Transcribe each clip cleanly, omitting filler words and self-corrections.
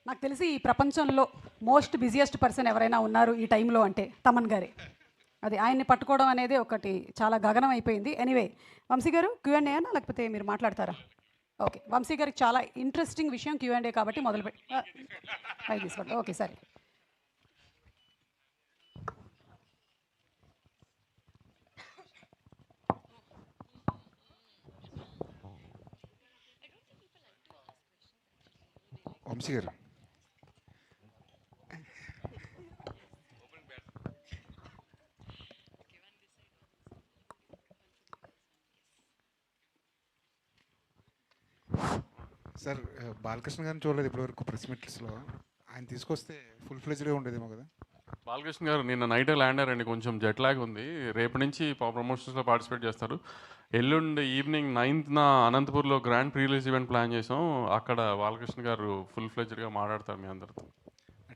నాకు తెలిసి ఈ ప్రపంచంలో మోస్ట్ బిజియెస్ట్ పర్సన్ ఎవరైనా ఉన్నారు ఈ టైంలో అంటే తమన్ గారే. అది ఆయన్ని పట్టుకోవడం అనేది ఒకటి చాలా గగనం అయిపోయింది. ఎనీవే, వంశీ గారు Q&A అనా లేకపోతే మీరు మాట్లాడతారా? ఓకే, వంశీ గారికి చాలా ఇంట్రెస్టింగ్ విషయం Q&A కాబట్టి పై తీసుకోండి. ఓకే, సరే. వంశీ గారు, సార్ బాలకృష్ణ గారిని చూడలేదు ఇప్పటివరకు ప్రెస్ మీట్స్లో. ఆయన తీసుకొస్తే ఫుల్ ఫ్లెజ్డ్గా ఉండేదేమో కదా. బాలకృష్ణ గారు నిన్న నైటే ల్యాండ్ అయ్యారండి. కొంచెం జెట్ లాగ్ ఉంది. రేపు నుంచి ప్రమోషన్స్లో పార్టిసిపేట్ చేస్తారు. ఎల్లుండి ఈవినింగ్ 9th అనంతపూర్లో grand pre release event plan చేసాం. అక్కడ బాలకృష్ణ గారు ఫుల్ ఫ్లెజ్డ్గా మాట్లాడతారు మీ అందరితో.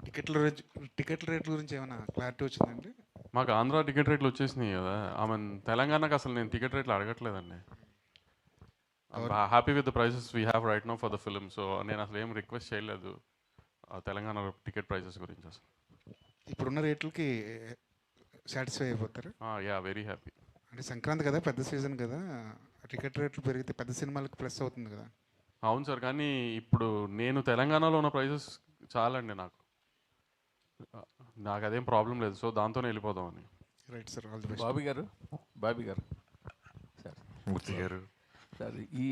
టికెట్ల రేట్ల గురించి ఏమైనా క్లారిటీ వచ్చిందండి? మాకు ఆంధ్ర టికెట్ రేట్లు వచ్చేసినాయి కదా. తెలంగాణకు అసలు నేను టికెట్ రేట్లు అడగట్లేదండి. Happy with the prices we have right now for the film. So నేను అసలు ఏం రిక్వెస్ట్ చేయలేదు తెలంగాణ టికెట్ ప్రైసెస్ గురించి. అసలు ఇప్పుడున్న రేట్లకి సాటిస్ఫై అయిపోతారు? Yeah, very happy. అంటే సంక్రాంతి కదా, పెద్ద సీజన్ కదా, టికెట్ రేట్లు పెరిగితే పెద్ద సినిమాలకు ప్లస్ అవుతుంది కదా. అవును సార్, కానీ ఇప్పుడు నేను తెలంగాణలో ఉన్న ప్రైసెస్ చాలండి నాకు అదేం ప్రాబ్లం లేదు. సో దాంతోనే వెళ్ళిపోదామని. Right sir, all the best. Bobby గారు మూర్తి గారు సార్, ఈ